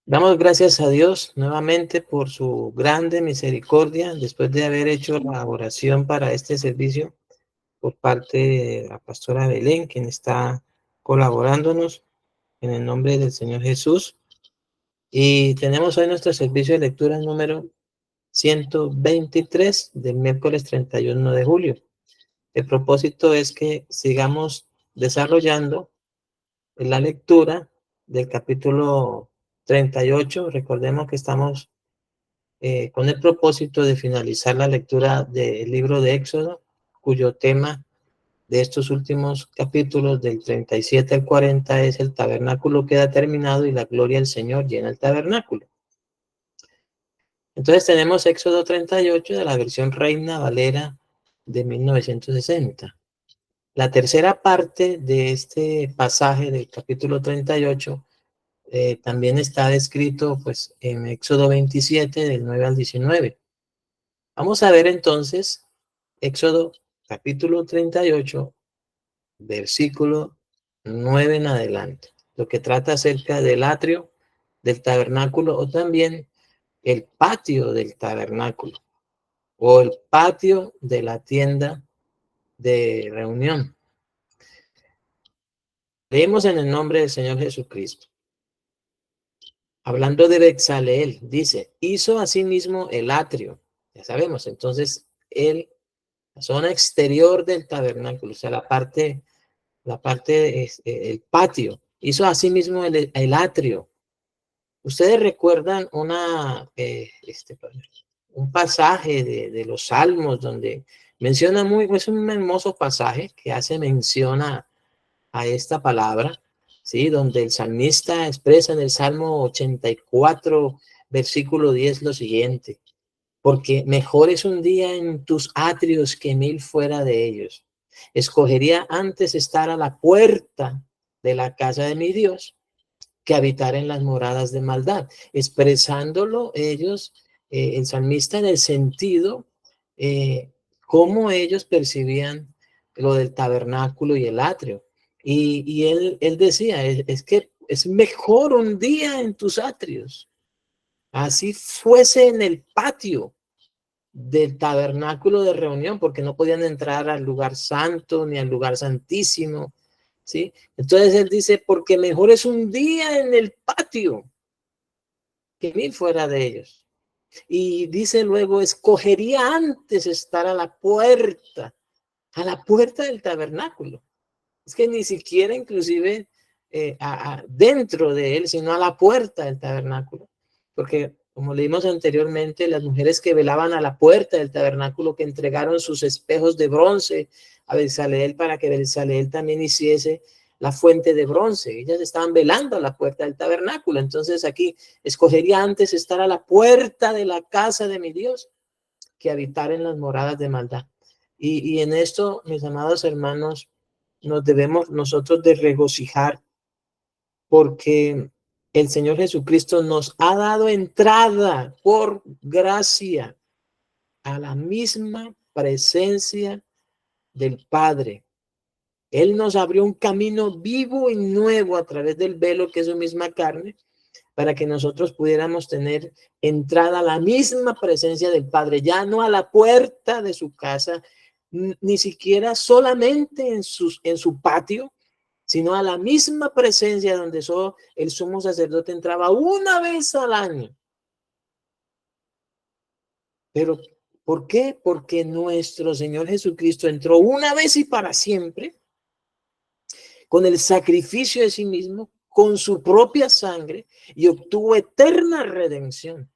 Damos gracias a Dios nuevamente por su grande misericordia, después de haber hecho la oración para este servicio por parte de la pastora Belén, quien está colaborándonos en el nombre del Señor Jesús. Y tenemos hoy nuestro servicio de lectura número 123 del miércoles 31 de julio. El propósito es que sigamos desarrollando la lectura del capítulo 38. Recordemos que estamos con el propósito de finalizar la lectura del libro de Éxodo, cuyo tema de estos últimos capítulos, del 37 al 40, es el tabernáculo queda terminado y la gloria del Señor llena el tabernáculo. Entonces tenemos Éxodo 38 de la versión Reina Valera de 1960. La tercera parte de este pasaje del capítulo 38 también está descrito pues, en Éxodo 27 del 9 al 19. Vamos a ver entonces Éxodo capítulo 38, versículo 9 en adelante, lo que trata acerca del atrio, del tabernáculo o también el patio del tabernáculo o el patio de la tienda de reunión. Leemos en el nombre del Señor Jesucristo. Hablando de Bezaleel, dice, hizo asimismo el atrio. Ya sabemos, entonces, la zona exterior del tabernáculo, o sea, el patio. Hizo asimismo el atrio. Ustedes recuerdan un pasaje de los Salmos donde menciona es un hermoso pasaje que hace mención a esta palabra, ¿sí? Donde el salmista expresa en el Salmo 84, versículo 10, lo siguiente: porque mejor es un día en tus atrios que 1000 fuera de ellos. Escogería antes estar a la puerta de la casa de mi Dios que habitar en las moradas de maldad, expresándolo ellos, el salmista, en el sentido, cómo ellos percibían lo del tabernáculo y el atrio. Y él decía, es que es mejor un día en tus atrios, así fuese en el patio del tabernáculo de reunión, porque no podían entrar al lugar santo ni al lugar santísimo, ¿sí? Entonces él dice, porque mejor es un día en el patio que 1000 fuera de ellos. Y dice luego, escogería antes estar a la puerta del tabernáculo. Es que ni siquiera inclusive dentro de él, sino a la puerta del tabernáculo. Porque, como leímos anteriormente, las mujeres que velaban a la puerta del tabernáculo, que entregaron sus espejos de bronce a Bezaleel para que Bezaleel también hiciese la fuente de bronce. Ellas estaban velando a la puerta del tabernáculo. Entonces aquí escogería antes estar a la puerta de la casa de mi Dios que habitar en las moradas de maldad. Y en esto, mis amados hermanos, nos debemos nosotros de regocijar porque el Señor Jesucristo nos ha dado entrada por gracia a la misma presencia del Padre. Él nos abrió un camino vivo y nuevo a través del velo que es su misma carne, para que nosotros pudiéramos tener entrada a la misma presencia del Padre, ya no a la puerta de su casa, ni siquiera solamente en su patio, sino a la misma presencia donde solo el sumo sacerdote entraba una vez al año. Pero, ¿por qué? Porque nuestro Señor Jesucristo entró una vez y para siempre, con el sacrificio de sí mismo, con su propia sangre, y obtuvo eterna redención.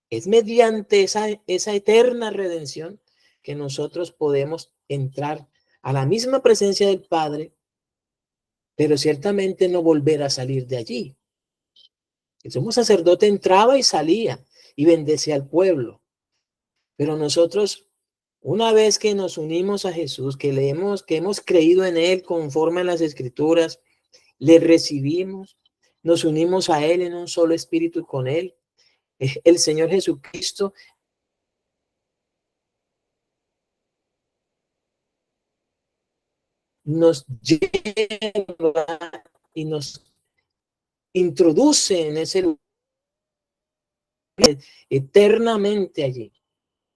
Es mediante esa eterna redención que nosotros podemos entrar a la misma presencia del Padre, pero ciertamente no volver a salir de allí. El sumo sacerdote entraba y salía y bendecía al pueblo, pero nosotros, una vez que nos unimos a Jesús, que hemos creído en Él conforme a las Escrituras, le recibimos, nos unimos a Él en un solo espíritu con Él. El Señor Jesucristo nos lleva y nos introduce en ese lugar eternamente allí,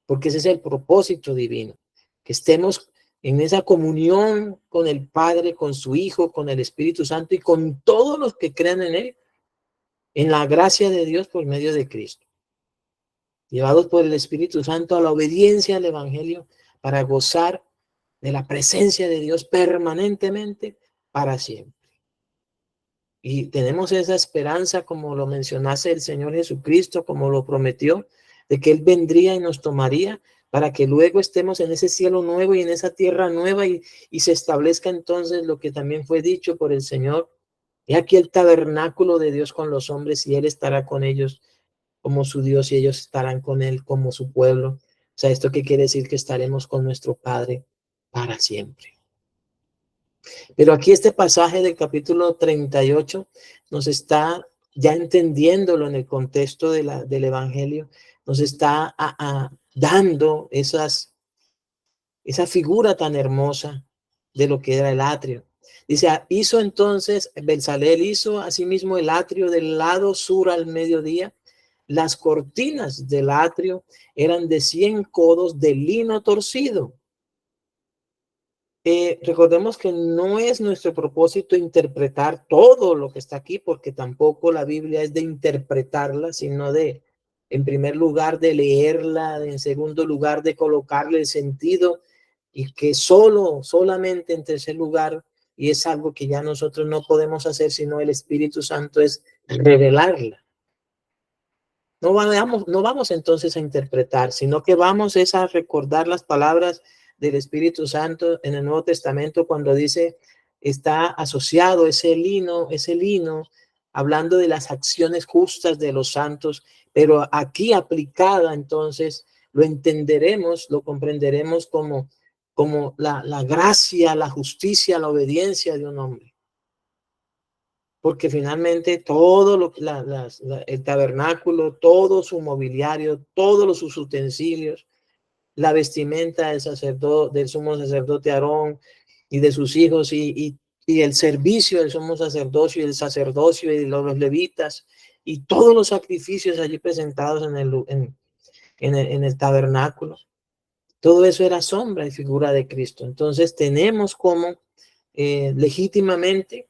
porque ese es el propósito divino, que estemos en esa comunión con el Padre, con su Hijo, con el Espíritu Santo y con todos los que crean en Él, en la gracia de Dios por medio de Cristo, llevados por el Espíritu Santo a la obediencia al Evangelio para gozar de la presencia de Dios permanentemente para siempre. Y tenemos esa esperanza, como lo mencionase el Señor Jesucristo, como lo prometió, de que Él vendría y nos tomaría para que luego estemos en ese cielo nuevo y en esa tierra nueva y se establezca entonces lo que también fue dicho por el Señor. He aquí el tabernáculo de Dios con los hombres y Él estará con ellos como su Dios y ellos estarán con Él como su pueblo. O sea, ¿esto qué quiere decir? Que estaremos con nuestro Padre para siempre. Pero aquí este pasaje del capítulo 38 nos está, ya entendiéndolo en el contexto del Evangelio, nos está dando esa figura tan hermosa de lo que era el atrio. Dice, hizo entonces, Bezalel hizo asimismo el atrio del lado sur al mediodía. Las cortinas del atrio eran de 100 codos de lino torcido. Recordemos que no es nuestro propósito interpretar todo lo que está aquí, porque tampoco la Biblia es de interpretarla, sino de, en primer lugar, de leerla, en segundo lugar, de colocarle el sentido, y que solamente en tercer lugar, y es algo que ya nosotros no podemos hacer, sino el Espíritu Santo, es revelarla. No vamos entonces a interpretar, sino que vamos es a recordar las palabras del Espíritu Santo en el Nuevo Testamento cuando dice, está asociado ese lino, hablando de las acciones justas de los santos, pero aquí aplicada entonces lo entenderemos, lo comprenderemos como la gracia, la justicia, la obediencia de un hombre. Porque finalmente todo el tabernáculo, todo su mobiliario, todos sus utensilios, la vestimenta del sacerdote, del sumo sacerdote Aarón y de sus hijos y el servicio del sumo sacerdocio y el sacerdocio y los levitas y todos los sacrificios allí presentados en el tabernáculo. Todo eso era sombra y figura de Cristo. Entonces tenemos como legítimamente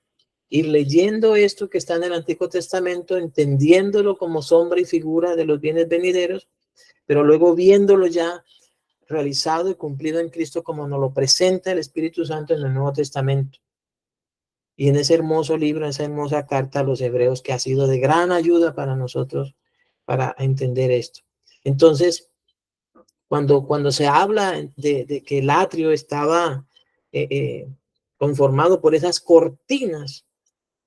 ir leyendo esto que está en el Antiguo Testamento, entendiéndolo como sombra y figura de los bienes venideros, pero luego viéndolo ya realizado y cumplido en Cristo como nos lo presenta el Espíritu Santo en el Nuevo Testamento. Y en ese hermoso libro, en esa hermosa carta a los hebreos que ha sido de gran ayuda para nosotros para entender esto. Entonces, cuando se habla de que el atrio estaba conformado por esas cortinas,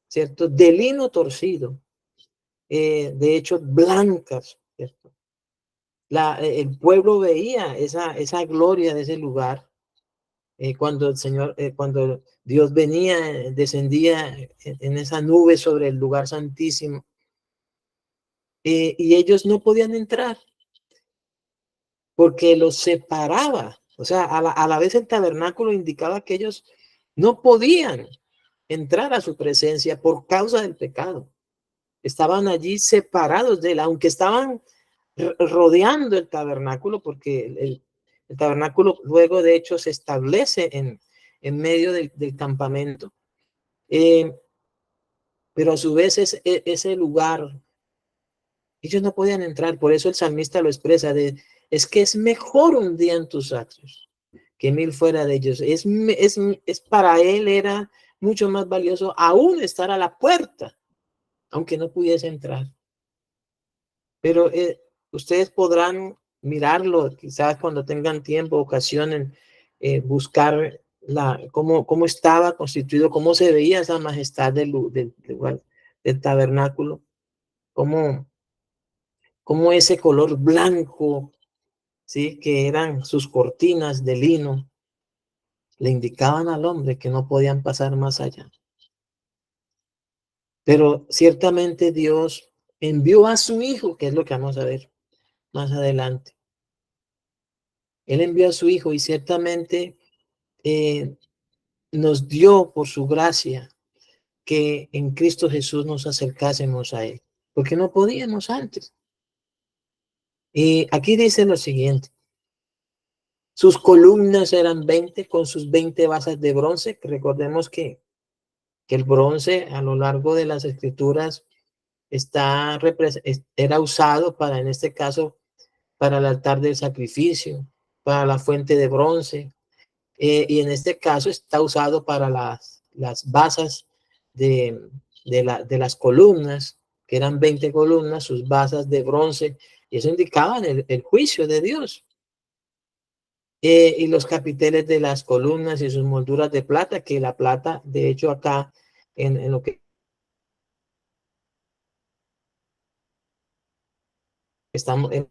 ¿cierto? De lino torcido, de hecho blancas, ¿cierto? El pueblo veía esa gloria de ese lugar cuando el Señor, cuando Dios venía, descendía en esa nube sobre el lugar santísimo, y ellos no podían entrar porque los separaba. O sea, a la vez el tabernáculo indicaba que ellos no podían entrar a su presencia por causa del pecado. Estaban allí separados de él, aunque estaban rodeando el tabernáculo, porque el tabernáculo luego de hecho se establece en medio del campamento. Pero a su vez ese lugar, ellos no podían entrar, por eso el salmista lo expresa, es que es mejor un día en tus atrios que 1000 fuera de ellos. Es para él era mucho más valioso aún estar a la puerta, aunque no pudiese entrar. Pero ustedes podrán mirarlo, quizás cuando tengan tiempo, ocasión, buscar cómo estaba constituido, cómo se veía esa majestad del tabernáculo, cómo ese color blanco, ¿sí? Que eran sus cortinas de lino, le indicaban al hombre que no podían pasar más allá. Pero ciertamente Dios envió a su Hijo, que es lo que vamos a ver más adelante. Él envió a su Hijo y ciertamente nos dio por su gracia que en Cristo Jesús nos acercásemos a Él, porque no podíamos antes. Y aquí dice lo siguiente: sus columnas eran 20 con sus 20 basas de bronce. Recordemos que el bronce a lo largo de las escrituras era usado para, en este caso, para el altar del sacrificio, para la fuente de bronce, y en este caso está usado para las basas de las columnas, que eran 20 columnas, sus basas de bronce, y eso indicaba el juicio de Dios. Y los capiteles de las columnas y sus molduras de plata, que la plata, de hecho, acá en lo que estamos en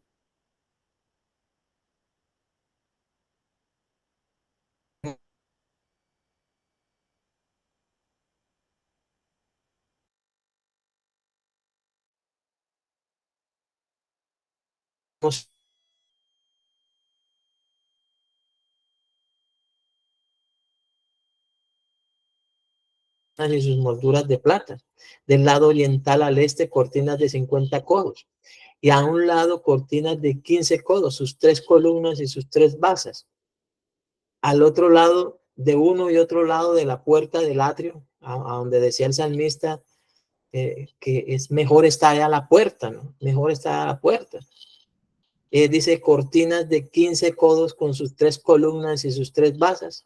y sus molduras de plata. Del lado oriental al este, cortinas de 50 codos. Y a un lado, cortinas de 15 codos, sus 3 columnas y sus 3 basas. Al otro lado, de uno y otro lado de la puerta del atrio, a donde decía el salmista, que es mejor estar allá a la puerta, ¿no? Mejor estar a la puerta. Dice cortinas de 15 codos con sus 3 columnas y sus 3 basas.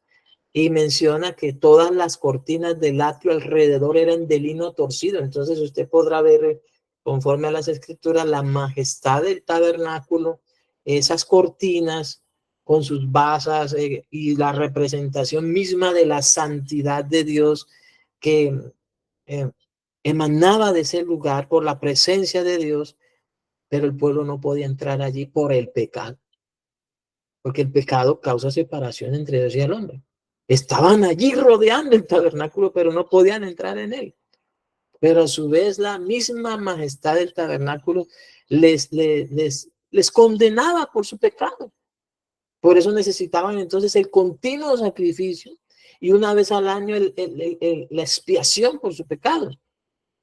Y menciona que todas las cortinas del atrio alrededor eran de lino torcido. Entonces usted podrá ver, conforme a las escrituras, la majestad del tabernáculo, esas cortinas con sus basas, y la representación misma de la santidad de Dios que eh, emanaba de ese lugar por la presencia de Dios, pero el pueblo no podía entrar allí por el pecado, porque el pecado causa separación entre Dios y el hombre. Estaban allí rodeando el tabernáculo, pero no podían entrar en él. Pero a su vez la misma majestad del tabernáculo les condenaba por su pecado. Por eso necesitaban entonces el continuo sacrificio y una vez al año la expiación por su pecado,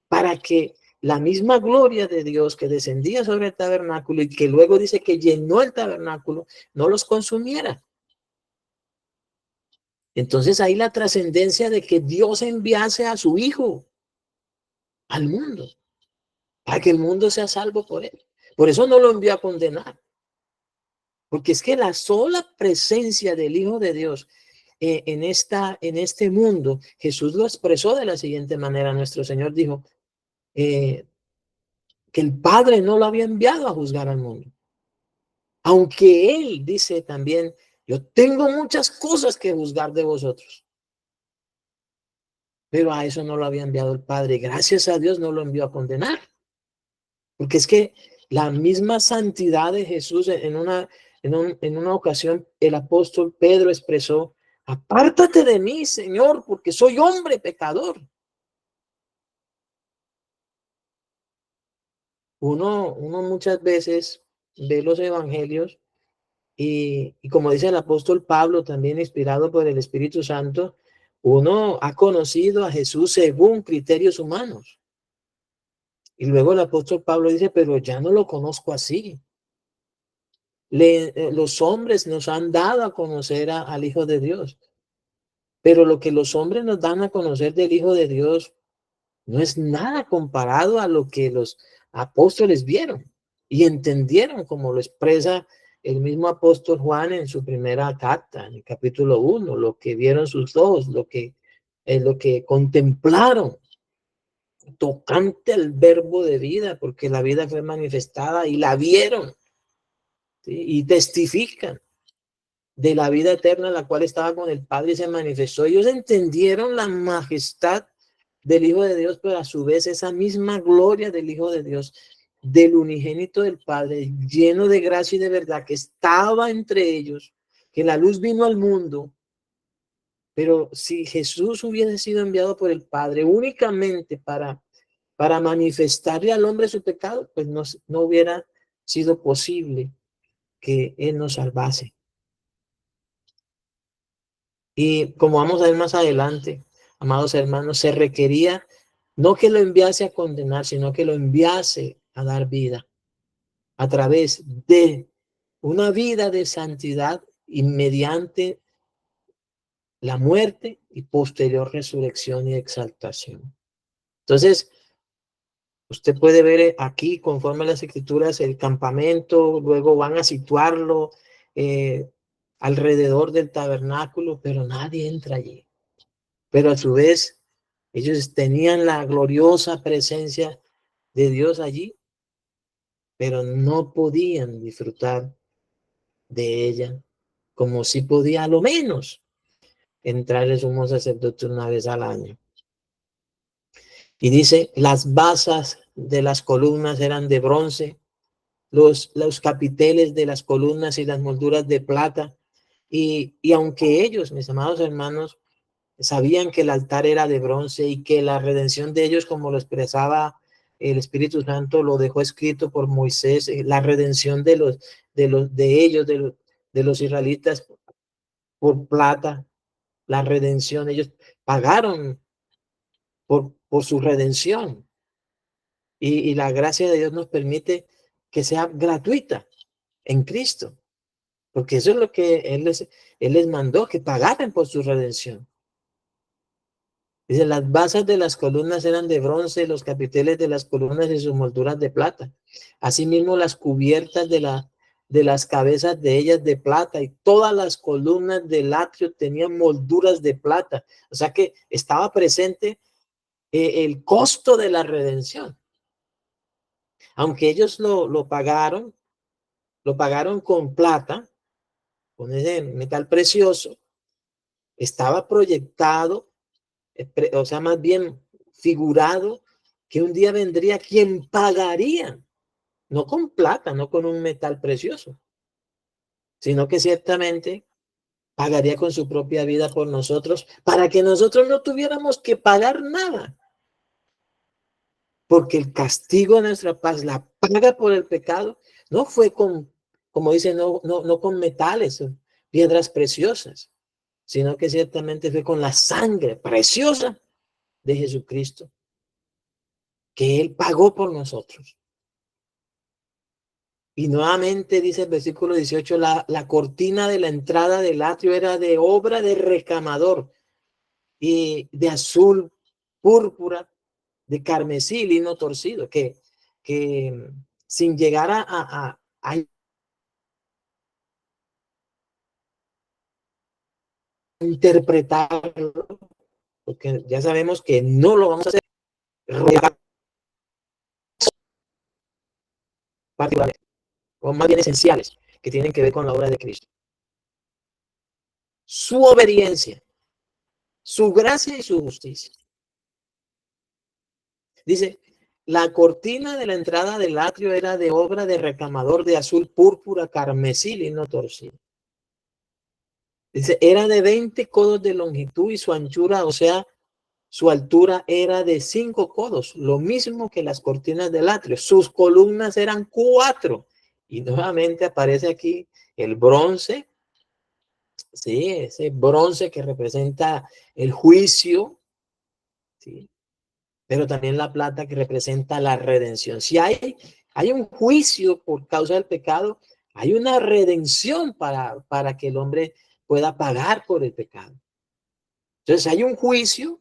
para que la misma gloria de Dios que descendía sobre el tabernáculo y que luego dice que llenó el tabernáculo, no los consumiera. Entonces ahí la trascendencia de que Dios enviase a su Hijo al mundo, para que el mundo sea salvo por él. Por eso no lo envió a condenar, porque es que la sola presencia del Hijo de Dios en este mundo, Jesús lo expresó de la siguiente manera. Nuestro Señor dijo que el Padre no lo había enviado a juzgar al mundo, aunque Él dice también, yo tengo muchas cosas que juzgar de vosotros. Pero a eso no lo había enviado el Padre. Gracias a Dios no lo envió a condenar. Porque es que la misma santidad de Jesús, en una ocasión, el apóstol Pedro expresó, apártate de mí, Señor, porque soy hombre pecador. Uno muchas veces ve los evangelios y como dice el apóstol Pablo, también inspirado por el Espíritu Santo, uno ha conocido a Jesús según criterios humanos. Y luego el apóstol Pablo dice, pero ya no lo conozco así. Los hombres nos han dado a conocer al Hijo de Dios, pero lo que los hombres nos dan a conocer del Hijo de Dios no es nada comparado a lo que los apóstoles vieron y entendieron, como lo expresa el mismo apóstol Juan en su primera carta, en el capítulo 1, lo que vieron sus ojos, lo que contemplaron tocante al verbo de vida, porque la vida fue manifestada y la vieron, ¿sí? Y testifican de la vida eterna, la cual estaba con el Padre y se manifestó. Ellos entendieron la majestad del Hijo de Dios, pero a su vez esa misma gloria del Hijo de Dios, del unigénito del Padre, lleno de gracia y de verdad, que estaba entre ellos, que la luz vino al mundo. Pero si Jesús hubiese sido enviado por el Padre únicamente para manifestarle al hombre su pecado, pues no hubiera sido posible que Él nos salvase. Y como vamos a ver más adelante, amados hermanos, se requería No que lo enviase a condenar, sino que lo enviase a dar vida a través de una vida de santidad y mediante la muerte y posterior resurrección y exaltación. Entonces, usted puede ver aquí, conforme a las escrituras, el campamento, luego van a situarlo alrededor del tabernáculo, pero nadie entra allí. Pero a su vez, ellos tenían la gloriosa presencia de Dios allí, pero no podían disfrutar de ella, como si podía a lo menos entrar el sumo sacerdote una vez al año. Y dice, las basas de las columnas eran de bronce, los capiteles de las columnas y las molduras de plata. Y aunque ellos, mis amados hermanos, sabían que el altar era de bronce y que la redención de ellos, como lo expresaba el Espíritu Santo, lo dejó escrito por Moisés, la redención de ellos, de los israelitas por plata, la redención, ellos pagaron por su redención. Y la gracia de Dios nos permite que sea gratuita en Cristo, porque eso es lo que Él les mandó, que pagaran por su redención. Dice, las basas de las columnas eran de bronce, los capiteles de las columnas y sus molduras de plata. Asimismo, las cubiertas de las cabezas de ellas de plata, y todas las columnas del atrio tenían molduras de plata. O sea que estaba presente el costo de la redención. Aunque ellos lo pagaron con plata, con ese metal precioso, estaba proyectado, o sea, más bien figurado, que un día vendría quien pagaría, no con plata, no con un metal precioso, sino que ciertamente pagaría con su propia vida por nosotros, para que nosotros no tuviéramos que pagar nada, porque el castigo de nuestra paz, la paga por el pecado, no fue con, como dice, no con metales, piedras preciosas, sino que ciertamente fue con la sangre preciosa de Jesucristo, que Él pagó por nosotros. Y nuevamente dice el versículo 18, la cortina de la entrada del atrio era de obra de recamador, y de azul, púrpura, de carmesí, lino torcido, que sin llegar a interpretarlo, porque ya sabemos que no lo vamos a hacer, particulares, o más bien esenciales, que tienen que ver con la obra de Cristo. Su obediencia, su gracia y su justicia. Dice, la cortina de la entrada del atrio era de obra de recamador de azul, púrpura, carmesí, lino torcido. Dice, era de 20 codos de longitud y su anchura, o sea, su altura era de 5 codos, lo mismo que las cortinas del atrio. Sus columnas eran 4. Y nuevamente aparece aquí el bronce, sí, ese bronce que representa el juicio, sí, pero también la plata que representa la redención. Si hay un juicio por causa del pecado, hay una redención para que el hombre pueda pagar por el pecado. Entonces hay un juicio,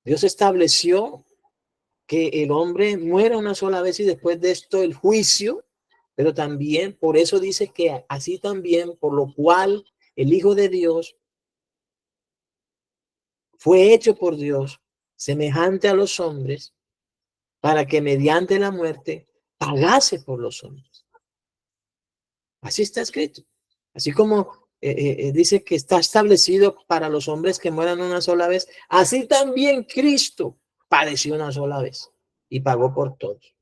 Dios estableció que el hombre muera una sola vez y después de esto el juicio, pero también por eso dice que así también, por lo cual el Hijo de Dios fue hecho por Dios semejante a los hombres, para que mediante la muerte pagase por los hombres. Así está escrito. Así como dice que está establecido para los hombres que mueran una sola vez, así también Cristo padeció una sola vez y pagó por todos.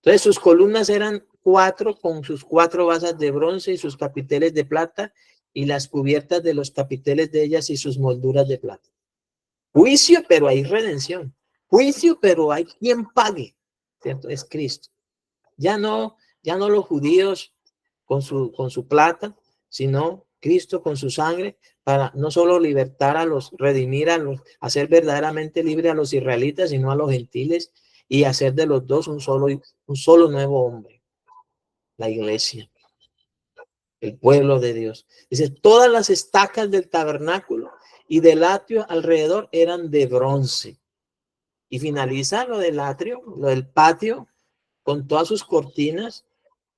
Entonces sus columnas eran 4 con sus 4 basas de bronce y sus capiteles de plata y las cubiertas de los capiteles de ellas y sus molduras de plata. Juicio, pero hay redención. Juicio, pero hay quien pague, ¿cierto? Es Cristo. Ya no los judíos con su plata, sino Cristo con su sangre, para no solo libertar a los, redimir a los, hacer verdaderamente libre a los israelitas, sino a los gentiles y hacer de los dos un solo nuevo hombre, la iglesia, el pueblo de Dios. Dice, todas las estacas del tabernáculo y del atrio alrededor eran de bronce. Y finaliza lo del atrio, lo del patio, con todas sus cortinas,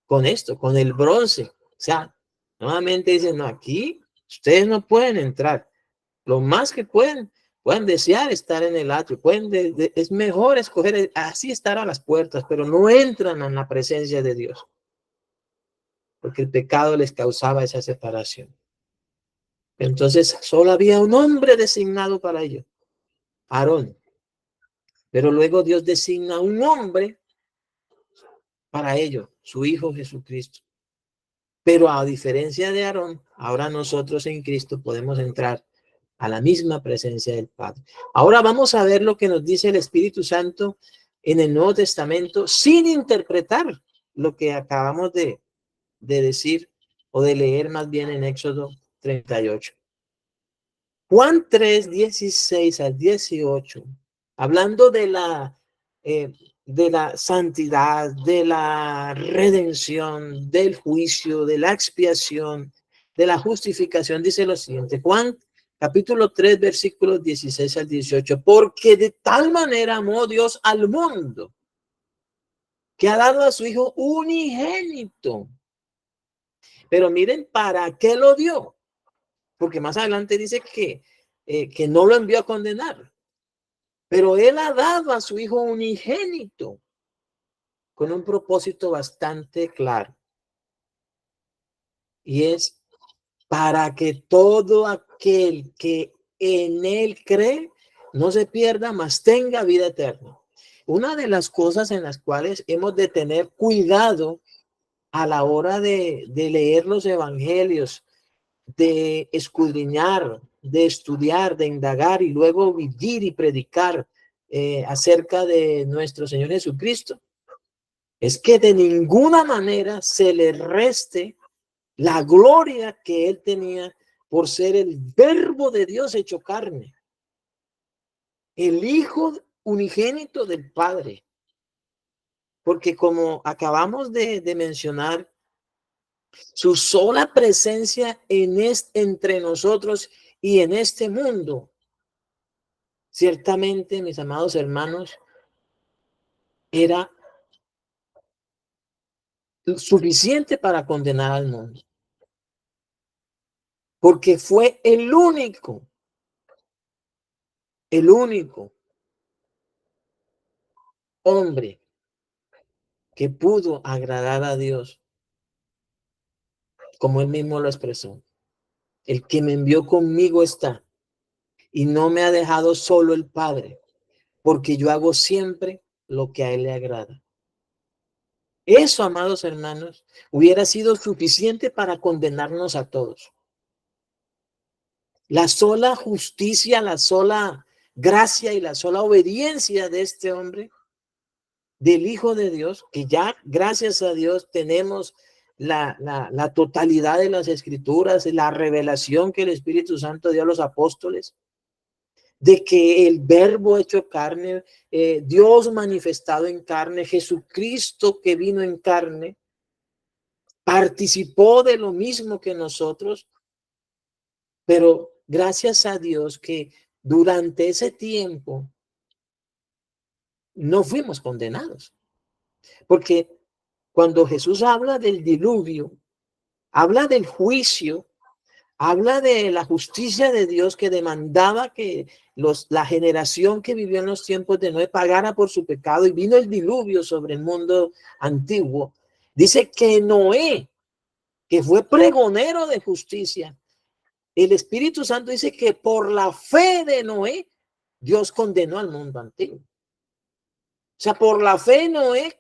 con esto, con el bronce. O sea, nuevamente dicen, no, aquí ustedes no pueden entrar. Lo más que pueden desear estar en el atrio, es mejor escoger así estar a las puertas, pero no entran en la presencia de Dios, porque el pecado les causaba esa separación. Entonces, solo había un hombre designado para ello, Aarón. Pero luego Dios designa un hombre para ello, su Hijo Jesucristo. Pero a diferencia de Aarón, ahora nosotros en Cristo podemos entrar a la misma presencia del Padre. Ahora vamos a ver lo que nos dice el Espíritu Santo en el Nuevo Testamento sin interpretar lo que acabamos de decir o de leer más bien en Éxodo 38. Juan 3, 16 al 18, hablando de la santidad, de la redención, del juicio, de la expiación, de la justificación, dice lo siguiente. Juan capítulo 3, versículos 16 al 18. Porque de tal manera amó Dios al mundo, que ha dado a su Hijo unigénito. Pero miren, ¿para qué lo dio? Porque más adelante dice que no lo envió a condenar. Pero Él ha dado a su Hijo unigénito con un propósito bastante claro. Y es para que todo aquel que en Él cree no se pierda, mas tenga vida eterna. Una de las cosas en las cuales hemos de tener cuidado a la hora de leer los evangelios, de escudriñar, de estudiar, de indagar y luego vivir y predicar acerca de nuestro Señor Jesucristo, es que de ninguna manera se le reste la gloria que Él tenía por ser el verbo de Dios hecho carne, el Hijo unigénito del Padre. Porque como acabamos de mencionar, su sola presencia entre nosotros y en este mundo, ciertamente, mis amados hermanos, era suficiente para condenar al mundo. Porque fue el único hombre que pudo agradar a Dios, como él mismo lo expresó. El que me envió conmigo está y no me ha dejado solo el Padre, porque yo hago siempre lo que a él le agrada. Eso, amados hermanos, hubiera sido suficiente para condenarnos a todos. La sola justicia, la sola gracia y la sola obediencia de este hombre, del Hijo de Dios, que ya, gracias a Dios, tenemos la totalidad de las escrituras, la revelación que el Espíritu Santo dio a los apóstoles, de que el verbo hecho carne, Dios manifestado en carne, Jesucristo que vino en carne, participó de lo mismo que nosotros, pero gracias a Dios que durante ese tiempo no fuimos condenados, porque cuando Jesús habla del diluvio, habla del juicio, habla de la justicia de Dios que demandaba que la generación que vivió en los tiempos de Noé pagara por su pecado y vino el diluvio sobre el mundo antiguo. Dice que Noé, que fue pregonero de justicia, el Espíritu Santo dice que por la fe de Noé, Dios condenó al mundo antiguo. O sea, por la fe de Noé,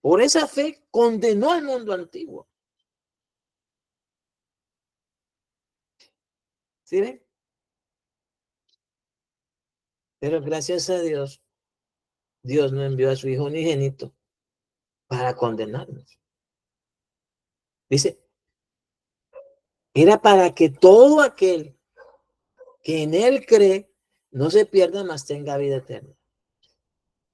por esa fe, condenó al mundo antiguo. ¿Sí ven? Pero gracias a Dios, Dios no envió a su Hijo unigénito para condenarnos. Dice, era para que todo aquel que en él cree, no se pierda, mas tenga vida eterna.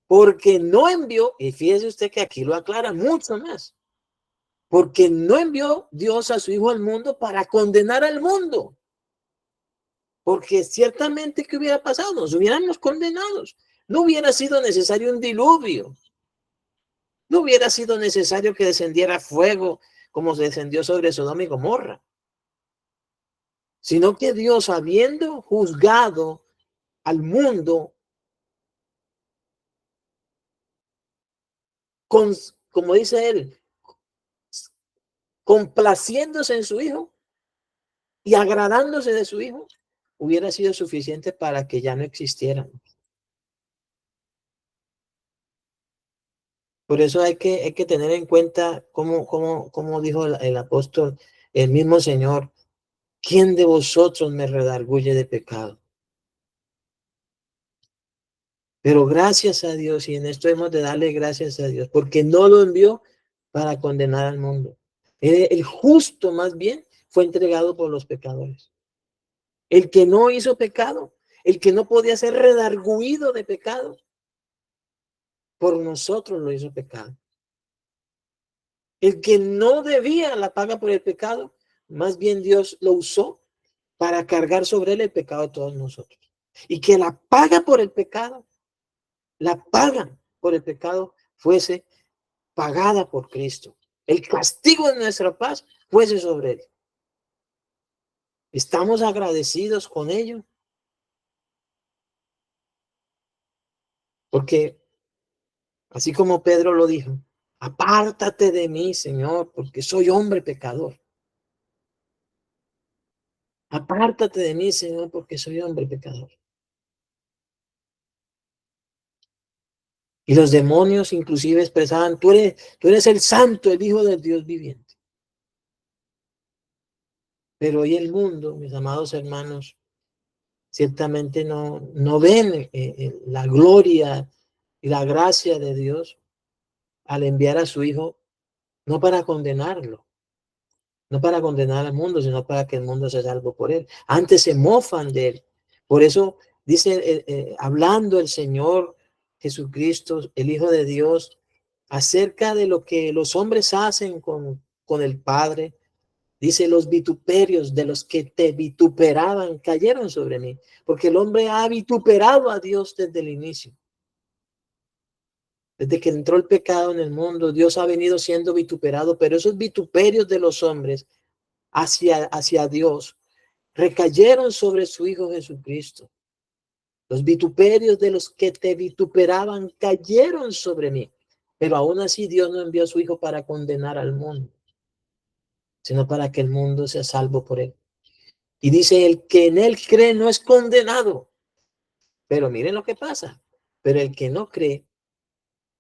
Porque no envió, y fíjese usted que aquí lo aclara mucho más, porque no envió Dios a su Hijo al mundo para condenar al mundo. Porque ciertamente, ¿qué hubiera pasado? Nos hubiéramos condenados. No hubiera sido necesario un diluvio. No hubiera sido necesario que descendiera fuego como se descendió sobre Sodoma y Gomorra. Sino que Dios, habiendo juzgado al mundo, con, como dice él, complaciéndose en su Hijo y agradándose de su Hijo, hubiera sido suficiente para que ya no existieran. Por eso hay que tener en cuenta, como dijo el apóstol, el mismo Señor, ¿quién de vosotros me redarguye de pecado? Pero gracias a Dios, y en esto hemos de darle gracias a Dios, porque no lo envió para condenar al mundo. El justo, más bien, fue entregado por los pecadores. El que no hizo pecado, el que no podía ser redarguido de pecado, por nosotros lo hizo pecado. El que no debía la paga por el pecado, más bien Dios lo usó para cargar sobre él el pecado de todos nosotros. Y que la paga por el pecado, la paga por el pecado fuese pagada por Cristo. El castigo de nuestra paz fuese sobre él. ¿Estamos agradecidos con ello? Porque así como Pedro lo dijo, apártate de mí, Señor, porque soy hombre pecador. Apártate de mí, Señor, porque soy hombre pecador. Y los demonios inclusive expresaban, tú eres el santo, el Hijo del Dios viviente. Pero hoy el mundo, mis amados hermanos, ciertamente no ven la gloria y la gracia de Dios al enviar a su Hijo, no para condenarlo, no para condenar al mundo, sino para que el mundo sea salvo por él. Antes se mofan de él. Por eso dice, hablando el Señor Jesucristo, el Hijo de Dios, acerca de lo que los hombres hacen con el Padre, dice, los vituperios de los que te vituperaban cayeron sobre mí, porque el hombre ha vituperado a Dios desde el inicio. Desde que entró el pecado en el mundo, Dios ha venido siendo vituperado, pero esos vituperios de los hombres hacia Dios recayeron sobre su Hijo Jesucristo. Los vituperios de los que te vituperaban cayeron sobre mí, pero aún así Dios no envió a su Hijo para condenar al mundo, sino para que el mundo sea salvo por él. Y dice, el que en él cree no es condenado. Pero miren lo que pasa. Pero el que no cree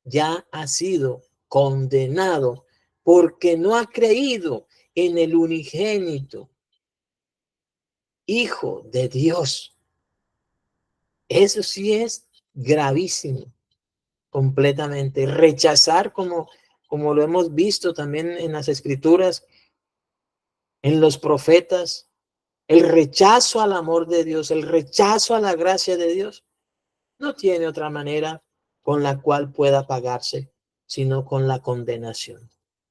ya ha sido condenado porque no ha creído en el unigénito Hijo de Dios. Eso sí es gravísimo, completamente. Rechazar, como lo hemos visto también en las Escrituras, en los profetas, el rechazo al amor de Dios, el rechazo a la gracia de Dios, no tiene otra manera con la cual pueda pagarse, sino con la condenación.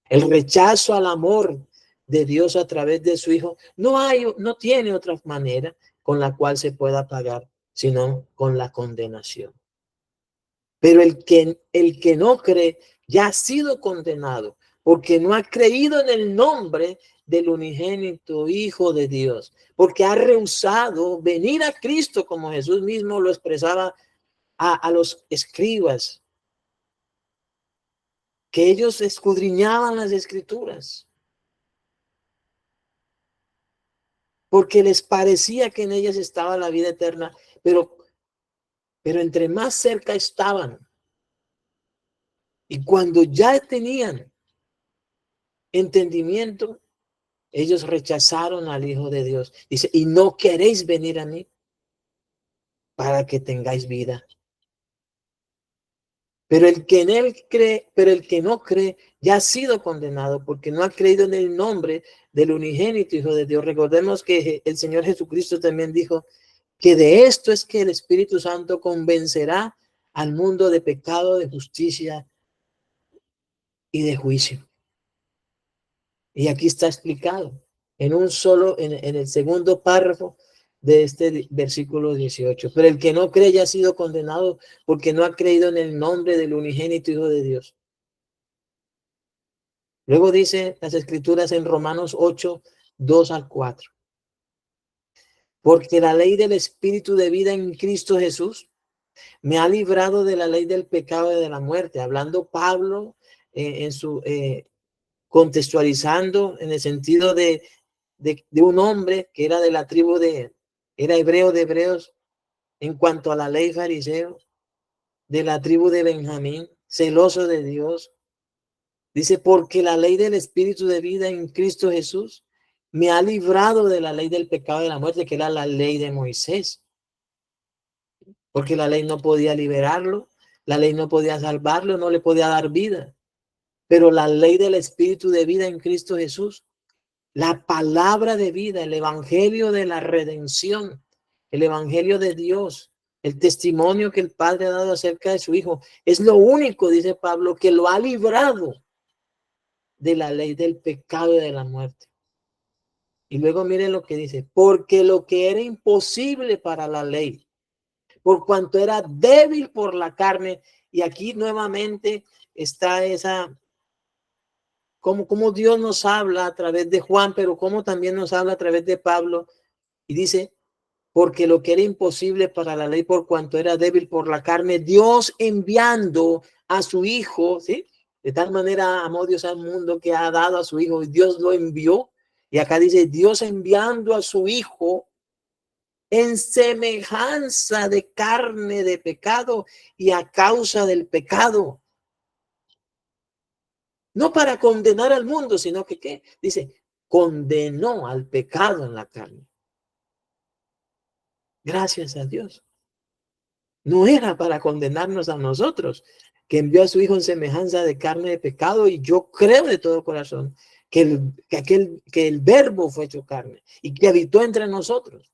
El rechazo al amor de Dios a través de su Hijo no tiene otra manera con la cual se pueda pagar, sino con la condenación. Pero el que no cree ya ha sido condenado, porque no ha creído en el nombre del unigénito Hijo de Dios, porque ha rehusado venir a Cristo, como Jesús mismo lo expresaba a los escribas, que ellos escudriñaban las Escrituras, porque les parecía que en ellas estaba la vida eterna, pero entre más cerca estaban, y cuando ya tenían entendimiento, ellos rechazaron al Hijo de Dios. Dice, y no queréis venir a mí para que tengáis vida. Pero el que en él cree, pero el que no cree, ya ha sido condenado porque no ha creído en el nombre del unigénito Hijo de Dios. Recordemos que el Señor Jesucristo también dijo que de esto es que el Espíritu Santo convencerá al mundo de pecado, de justicia y de juicio. Y aquí está explicado en un solo, en el segundo párrafo de este versículo 18. Pero el que no cree ya ha sido condenado porque no ha creído en el nombre del unigénito Hijo de Dios. Luego dice las Escrituras en Romanos 8, 2 al 4. Porque la ley del Espíritu de vida en Cristo Jesús me ha librado de la ley del pecado y de la muerte. Hablando Pablo en su contextualizando en el sentido de un hombre que era de la tribu era hebreo de hebreos en cuanto a la ley fariseo, de la tribu de Benjamín, celoso de Dios. Dice, porque la ley del Espíritu de vida en Cristo Jesús me ha librado de la ley del pecado y de la muerte, que era la ley de Moisés. Porque la ley no podía liberarlo, la ley no podía salvarlo, no le podía dar vida. Pero la ley del Espíritu de vida en Cristo Jesús, la palabra de vida, el evangelio de la redención, el evangelio de Dios, el testimonio que el Padre ha dado acerca de su Hijo, es lo único, dice Pablo, que lo ha librado de la ley del pecado y de la muerte. Y luego miren lo que dice, porque lo que era imposible para la ley, por cuanto era débil por la carne, y aquí nuevamente está esa, como Dios nos habla a través de Juan, pero como también nos habla a través de Pablo, y dice, porque lo que era imposible para la ley por cuanto era débil por la carne, Dios enviando a su Hijo, ¿sí? De tal manera amó Dios al mundo que ha dado a su Hijo, y Dios lo envió. Y acá dice, Dios enviando a su Hijo en semejanza de carne de pecado y a causa del pecado. No para condenar al mundo, sino que, ¿qué? Dice, condenó al pecado en la carne. Gracias a Dios. No era para condenarnos a nosotros, que envió a su Hijo en semejanza de carne de pecado, y yo creo de todo corazón que el verbo fue hecho carne y que habitó entre nosotros.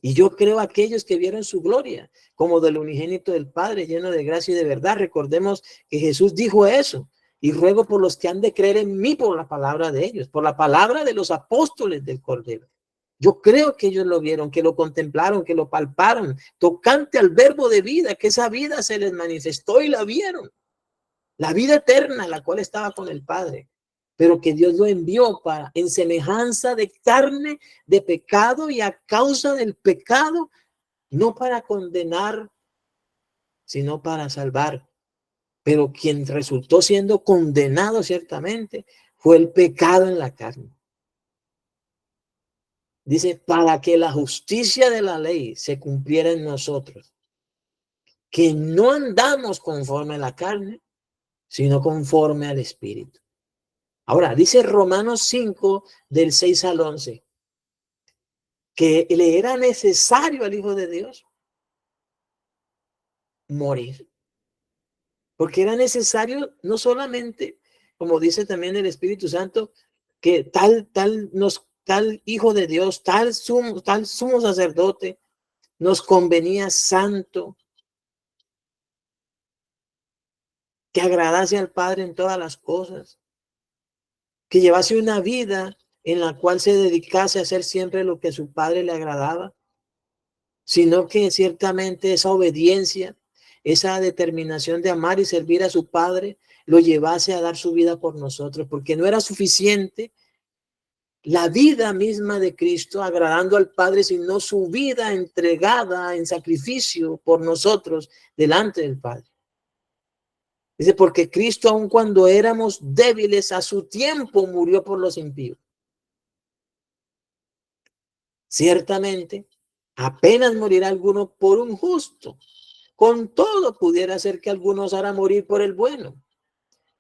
Y yo creo aquellos que vieron su gloria, como del unigénito del Padre, lleno de gracia y de verdad. Recordemos que Jesús dijo eso. Y ruego por los que han de creer en mí por la palabra de ellos, por la palabra de los apóstoles del Cordero. Yo creo que ellos lo vieron, que lo contemplaron, que lo palparon, tocante al verbo de vida, que esa vida se les manifestó y la vieron. La vida eterna, la cual estaba con el Padre, pero que Dios lo envió para, en semejanza de carne, de pecado, y a causa del pecado, no para condenar, sino para salvar. Pero quien resultó siendo condenado ciertamente fue el pecado en la carne. Dice, para que la justicia de la ley se cumpliera en nosotros, que no andamos conforme a la carne, sino conforme al Espíritu. Ahora, dice Romanos 5, del 6 al 11, que le era necesario al Hijo de Dios morir. Porque era necesario no solamente, como dice también el Espíritu Santo, que tal Hijo de Dios, tal sumo sacerdote, nos convenía santo, que agradase al Padre en todas las cosas, que llevase una vida en la cual se dedicase a hacer siempre lo que a su Padre le agradaba, sino que ciertamente esa obediencia, esa determinación de amar y servir a su Padre, lo llevase a dar su vida por nosotros, porque no era suficiente la vida misma de Cristo agradando al Padre, sino su vida entregada en sacrificio por nosotros delante del Padre. Dice, porque Cristo, aun cuando éramos débiles, a su tiempo murió por los impíos. Ciertamente, apenas morirá alguno por un justo. Con todo pudiera ser que algunos harán morir por el bueno.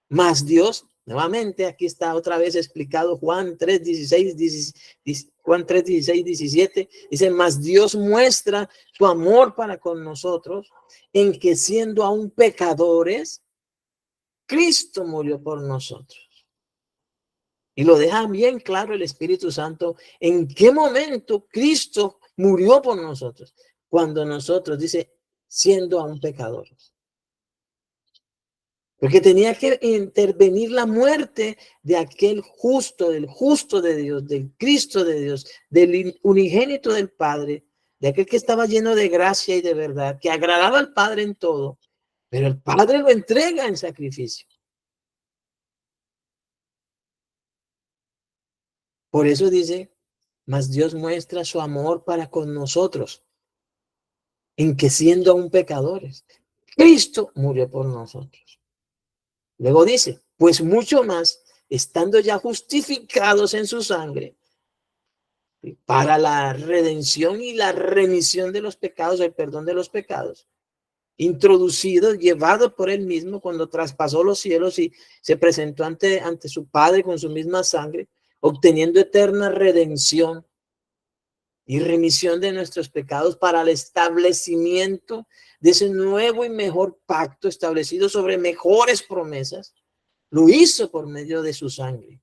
Mas Dios, nuevamente, aquí está otra vez explicado Juan 3:16-17, dice, mas Dios muestra su amor para con nosotros en que siendo aún pecadores, Cristo murió por nosotros. Y lo deja bien claro el Espíritu Santo en qué momento Cristo murió por nosotros. Cuando nosotros, dice, siendo aún pecadores. Porque tenía que intervenir la muerte de aquel justo, del justo de Dios, del Cristo de Dios, del unigénito del Padre, de aquel que estaba lleno de gracia y de verdad, que agradaba al Padre en todo, pero el Padre lo entrega en sacrificio. Por eso dice, mas Dios muestra su amor para con nosotros, en que siendo aún pecadores, Cristo murió por nosotros. Luego dice, pues mucho más, estando ya justificados en su sangre, para la redención y la remisión de los pecados, el perdón de los pecados, introducido, llevado por él mismo cuando traspasó los cielos y se presentó ante su Padre con su misma sangre, obteniendo eterna redención y remisión de nuestros pecados para el establecimiento de ese nuevo y mejor pacto establecido sobre mejores promesas. Lo hizo por medio de su sangre.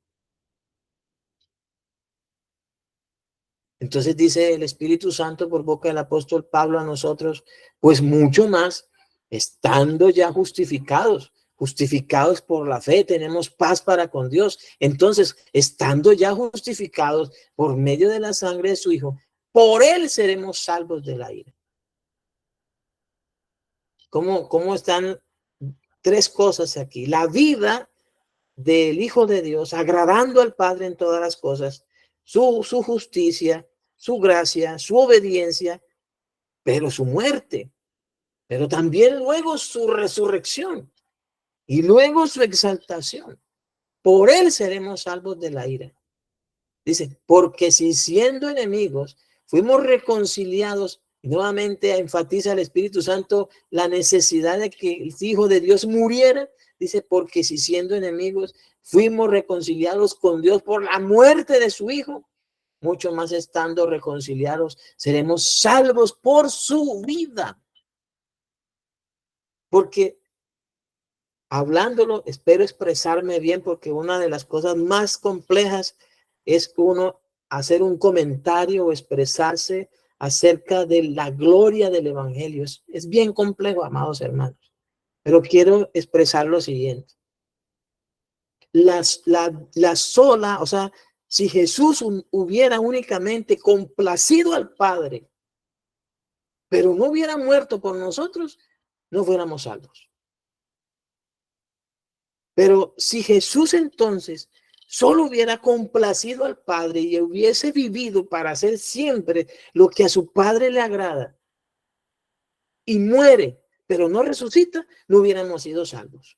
Entonces dice el Espíritu Santo por boca del apóstol Pablo a nosotros, pues mucho más, estando ya justificados por la fe, tenemos paz para con Dios. Entonces, estando ya justificados por medio de la sangre de su Hijo, por él seremos salvos de la ira. ¿Cómo están tres cosas aquí? La vida del Hijo de Dios, agradando al Padre en todas las cosas, su justicia, su gracia, su obediencia, pero su muerte, pero también luego su resurrección y luego su exaltación. Por él seremos salvos de la ira. Dice, porque si siendo enemigos fuimos reconciliados, y nuevamente enfatiza el Espíritu Santo la necesidad de que el Hijo de Dios muriera. Dice, porque si siendo enemigos fuimos reconciliados con Dios por la muerte de su Hijo, mucho más estando reconciliados, seremos salvos por su vida. Porque hablándolo, espero expresarme bien, porque una de las cosas más complejas es uno hacer un comentario o expresarse acerca de la gloria del Evangelio. Es bien complejo, amados hermanos, pero quiero expresar lo siguiente. La sola, o sea, si Jesús hubiera únicamente complacido al Padre, pero no hubiera muerto por nosotros, no fuéramos salvos. Pero si Jesús entonces solo hubiera complacido al Padre y hubiese vivido para hacer siempre lo que a su Padre le agrada y muere, pero no resucita, no hubiéramos sido salvos.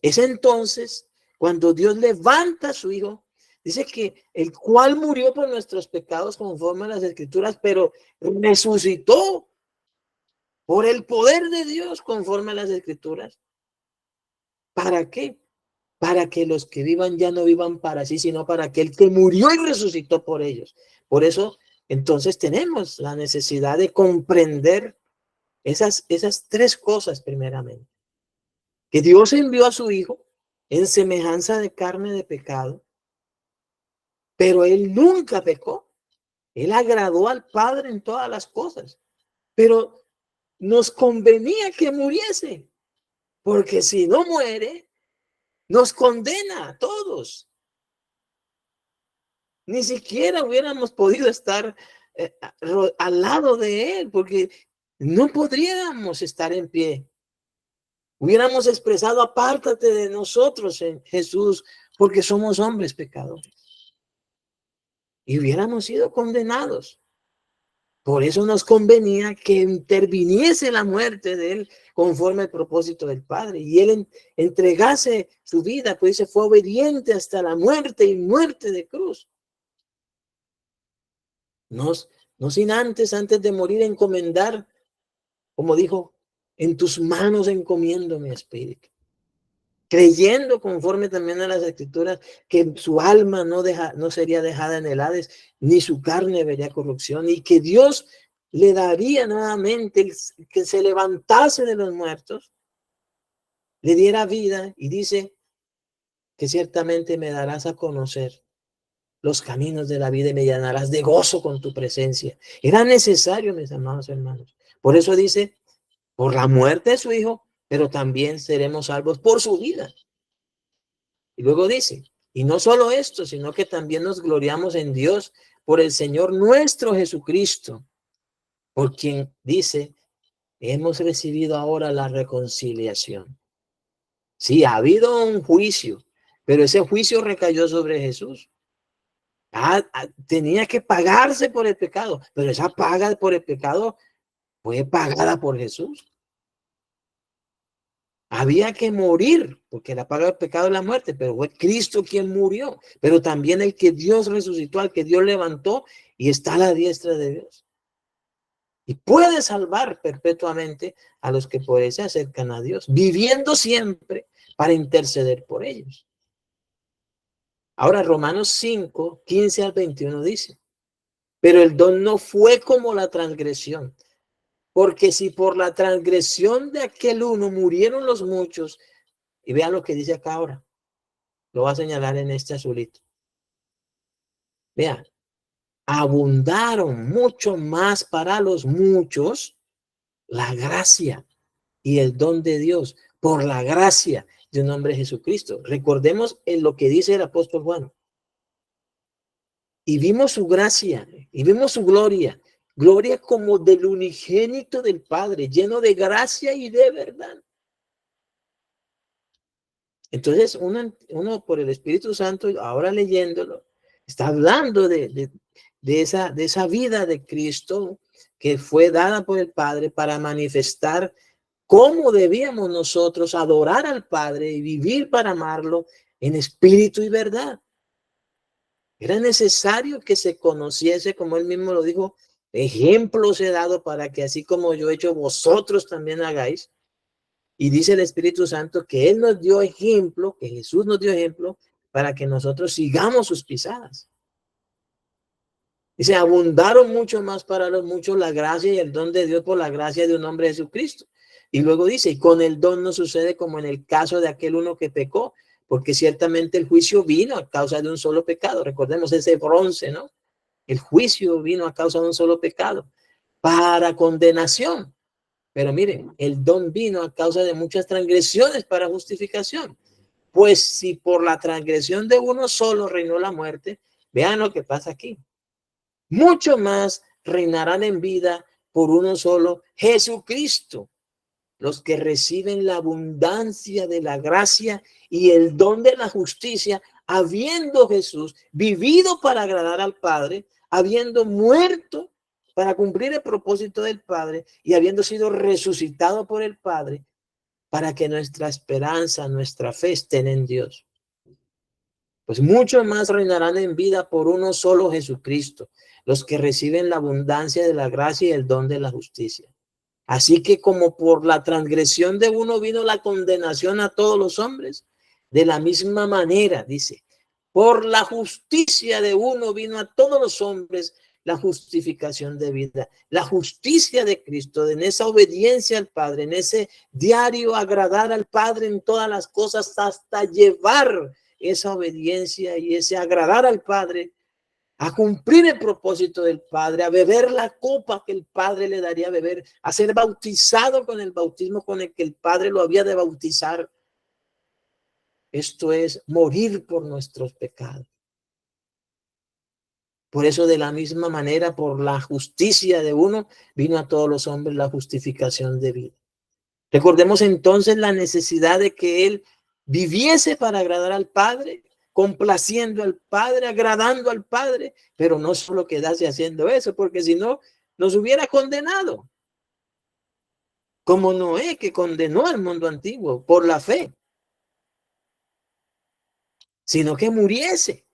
Es entonces cuando Dios levanta a su Hijo, dice que el cual murió por nuestros pecados conforme a las Escrituras, pero resucitó por el poder de Dios conforme a las Escrituras. ¿Para qué? Para que los que vivan ya no vivan para sí, sino para aquel que murió y resucitó por ellos. Por eso, entonces tenemos la necesidad de comprender esas tres cosas primeramente. Que Dios envió a su Hijo en semejanza de carne de pecado, pero Él nunca pecó. Él agradó al Padre en todas las cosas, pero nos convenía que muriese, porque si no muere, nos condena a todos. Ni siquiera hubiéramos podido estar al lado de él, porque no podríamos estar en pie. Hubiéramos expresado, apártate de nosotros, Jesús, porque somos hombres pecadores. Y hubiéramos sido condenados. Por eso nos convenía que interviniese la muerte de él conforme al propósito del Padre. Y él entregase su vida, pues se fue obediente hasta la muerte y muerte de cruz. No sin antes de morir, encomendar, como dijo, en tus manos encomiendo mi espíritu. Creyendo conforme también a las Escrituras que su alma no sería dejada en el Hades, ni su carne vería corrupción, y que Dios le daría nuevamente que se levantase de los muertos, le diera vida, y dice que ciertamente me darás a conocer los caminos de la vida y me llenarás de gozo con tu presencia. Era necesario, mis amados hermanos. Por eso dice, por la muerte de su hijo, pero también seremos salvos por su vida. Y luego dice, y no solo esto, sino que también nos gloriamos en Dios por el Señor nuestro Jesucristo, por quien dice, hemos recibido ahora la reconciliación. Sí, ha habido un juicio, pero ese juicio recayó sobre Jesús. Tenía que pagarse por el pecado, pero esa paga por el pecado fue pagada por Jesús. Había que morir, porque la paga del pecado es la muerte, pero fue Cristo quien murió, pero también el que Dios resucitó, al que Dios levantó y está a la diestra de Dios. Y puede salvar perpetuamente a los que por él se acercan a Dios, viviendo siempre para interceder por ellos. Ahora Romanos 5, 15 al 21 dice, pero el don no fue como la transgresión, porque si por la transgresión de aquel uno murieron los muchos, y vean lo que dice acá ahora, lo va a señalar en este azulito. Vean, abundaron mucho más para los muchos la gracia y el don de Dios por la gracia de un hombre Jesucristo. Recordemos en lo que dice el apóstol Juan. Y vimos su gracia y vimos su gloria, gloria como del unigénito del Padre, lleno de gracia y de verdad. Entonces uno por el Espíritu Santo, ahora leyéndolo, está hablando de esa vida de Cristo que fue dada por el Padre para manifestar cómo debíamos nosotros adorar al Padre y vivir para amarlo en espíritu y verdad. Era necesario que se conociese, como él mismo lo dijo, ejemplos he dado para que así como yo he hecho, vosotros también hagáis. Y dice el Espíritu Santo que él nos dio ejemplo, que Jesús nos dio ejemplo para que nosotros sigamos sus pisadas. Dice, abundaron mucho más para los muchos la gracia y el don de Dios por la gracia de un hombre Jesucristo. Y luego dice, y con el don no sucede como en el caso de aquel uno que pecó, porque ciertamente el juicio vino a causa de un solo pecado. Recordemos ese bronce, ¿no? El juicio vino a causa de un solo pecado, para condenación. Pero miren, el don vino a causa de muchas transgresiones para justificación. Pues si por la transgresión de uno solo reinó la muerte, vean lo que pasa aquí. Mucho más reinarán en vida por uno solo, Jesucristo, los que reciben la abundancia de la gracia y el don de la justicia, habiendo Jesús vivido para agradar al Padre, habiendo muerto para cumplir el propósito del Padre y habiendo sido resucitado por el Padre, para que nuestra esperanza, nuestra fe estén en Dios. Pues muchos más reinarán en vida por uno solo Jesucristo, los que reciben la abundancia de la gracia y el don de la justicia. Así que como por la transgresión de uno vino la condenación a todos los hombres, de la misma manera, dice, por la justicia de uno vino a todos los hombres la justificación de vida, la justicia de Cristo, en esa obediencia al Padre, en ese diario agradar al Padre en todas las cosas hasta llevar esa obediencia y ese agradar al Padre a cumplir el propósito del Padre, a beber la copa que el Padre le daría a beber, a ser bautizado con el bautismo con el que el Padre lo había de bautizar. Esto es morir por nuestros pecados. Por eso, de la misma manera, por la justicia de uno, vino a todos los hombres la justificación de vida. Recordemos entonces la necesidad de que él viviese para agradar al Padre, complaciendo al Padre, agradando al Padre, pero no solo quedase haciendo eso, porque si no, nos hubiera condenado. Como Noé, que condenó al mundo antiguo por la fe, sino que muriese,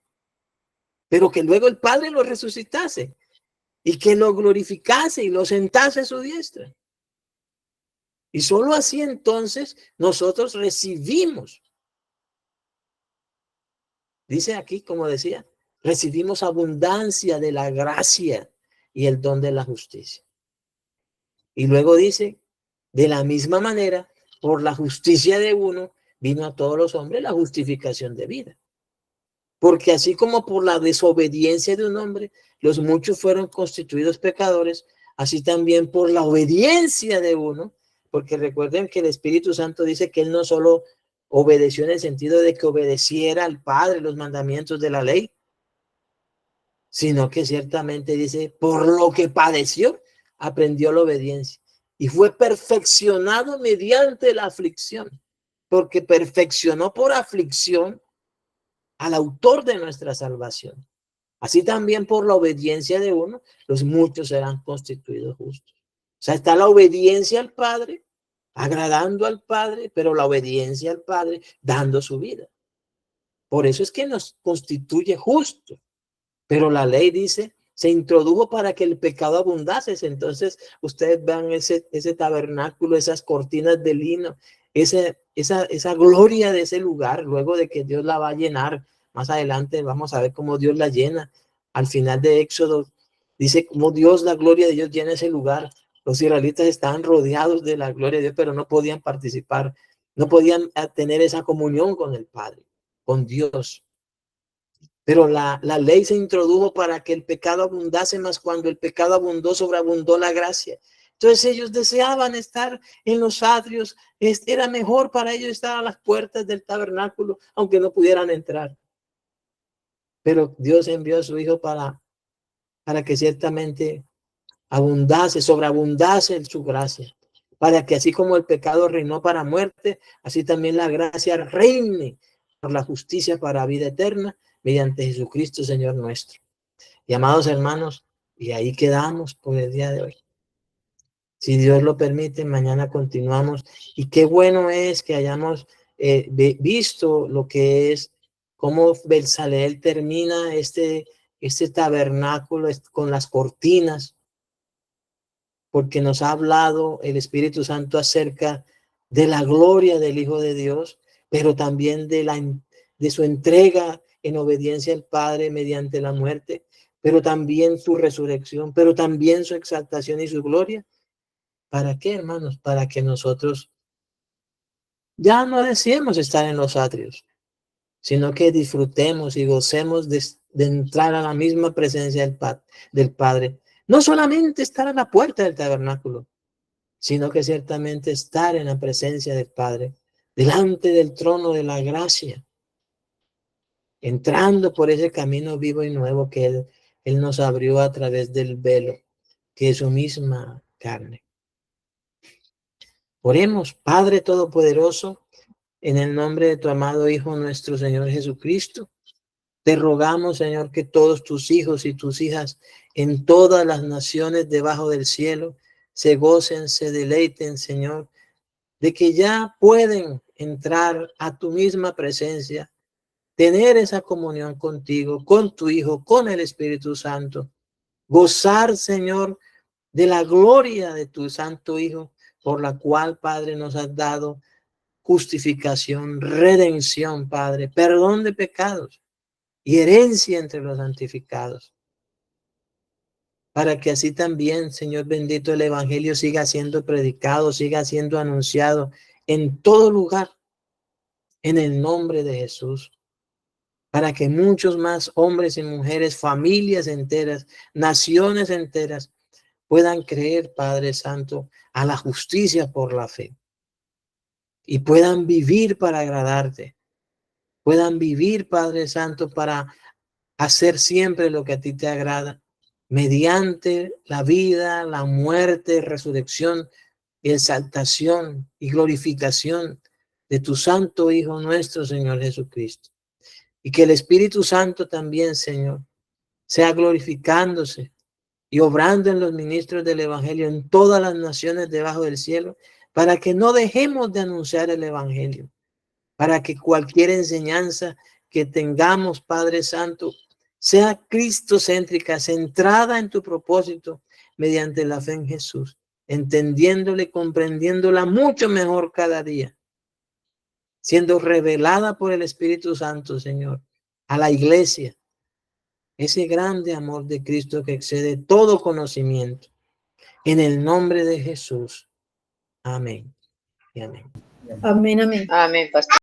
pero que luego el Padre lo resucitase y que lo glorificase y lo sentase a su diestra. Y solo así entonces nosotros recibimos. Dice aquí, como decía, recibimos abundancia de la gracia y el don de la justicia. Y luego dice, de la misma manera, por la justicia de uno, vino a todos los hombres la justificación de vida. Porque así como por la desobediencia de un hombre, los muchos fueron constituidos pecadores, así también por la obediencia de uno, porque recuerden que el Espíritu Santo dice que él no solo obedeció en el sentido de que obedeciera al Padre los mandamientos de la ley, sino que ciertamente dice, por lo que padeció, aprendió la obediencia y fue perfeccionado mediante la aflicción, porque perfeccionó por aflicción al autor de nuestra salvación. Así también por la obediencia de uno, los muchos serán constituidos justos. O sea, está la obediencia al Padre, agradando al Padre, pero la obediencia al Padre dando su vida. Por eso es que nos constituye justos. Pero la ley dice, se introdujo para que el pecado abundase. Entonces, ustedes vean ese tabernáculo, esas cortinas de lino, esa gloria de ese lugar, luego de que Dios la va a llenar. Más adelante vamos a ver cómo Dios la llena. Al final de Éxodo, dice cómo Dios, la gloria de Dios llena ese lugar. Los israelitas estaban rodeados de la gloria de Dios, pero no podían participar, no podían tener esa comunión con el Padre, con Dios. Pero la ley se introdujo para que el pecado abundase, más cuando el pecado abundó, sobreabundó la gracia. Entonces ellos deseaban estar en los atrios, era mejor para ellos estar a las puertas del tabernáculo, aunque no pudieran entrar. Pero Dios envió a su Hijo para que ciertamente abundase, sobreabundase su gracia, para que así como el pecado reinó para muerte, así también la gracia reine por la justicia para vida eterna, mediante Jesucristo, Señor nuestro. Y amados hermanos, y ahí quedamos por el día de hoy. Si Dios lo permite, mañana continuamos. Y qué bueno es que hayamos visto lo que es, cómo Bezaleel termina este tabernáculo con las cortinas, porque nos ha hablado el Espíritu Santo acerca de la gloria del Hijo de Dios, pero también de su entrega en obediencia al Padre mediante la muerte, pero también su resurrección, pero también su exaltación y su gloria. ¿Para qué, hermanos? Para que nosotros ya no deseemos estar en los atrios, sino que disfrutemos y gocemos de entrar a la misma presencia del Padre. No solamente estar a la puerta del tabernáculo, sino que ciertamente estar en la presencia del Padre, delante del trono de la gracia, entrando por ese camino vivo y nuevo que Él nos abrió a través del velo, que es su misma carne. Oremos, Padre Todopoderoso, en el nombre de tu amado Hijo, nuestro Señor Jesucristo. Te rogamos, Señor, que todos tus hijos y tus hijas en todas las naciones debajo del cielo se gocen, se deleiten, Señor, de que ya pueden entrar a tu misma presencia, tener esa comunión contigo, con tu Hijo, con el Espíritu Santo, gozar, Señor, de la gloria de tu Santo Hijo, por la cual, Padre, nos has dado justificación, redención, Padre, perdón de pecados y herencia entre los santificados. Para que así también, Señor bendito, el Evangelio siga siendo predicado, siga siendo anunciado en todo lugar, en el nombre de Jesús. Para que muchos más hombres y mujeres, familias enteras, naciones enteras, puedan creer, Padre Santo, a la justicia por la fe. Y puedan vivir para agradarte. Puedan vivir, Padre Santo, para hacer siempre lo que a ti te agrada, mediante la vida, la muerte, resurrección y exaltación y glorificación de tu Santo Hijo nuestro, Señor Jesucristo. Y que el Espíritu Santo también, Señor, sea glorificándose y obrando en los ministros del Evangelio en todas las naciones debajo del cielo, para que no dejemos de anunciar el Evangelio, para que cualquier enseñanza que tengamos, Padre Santo, sea cristocéntrica, centrada en tu propósito mediante la fe en Jesús, entendiéndole, comprendiéndola mucho mejor cada día, siendo revelada por el Espíritu Santo, Señor, a la iglesia, ese grande amor de Cristo que excede todo conocimiento. En el nombre de Jesús. Amén. Y amén. Amén, amén. Amén, pastor.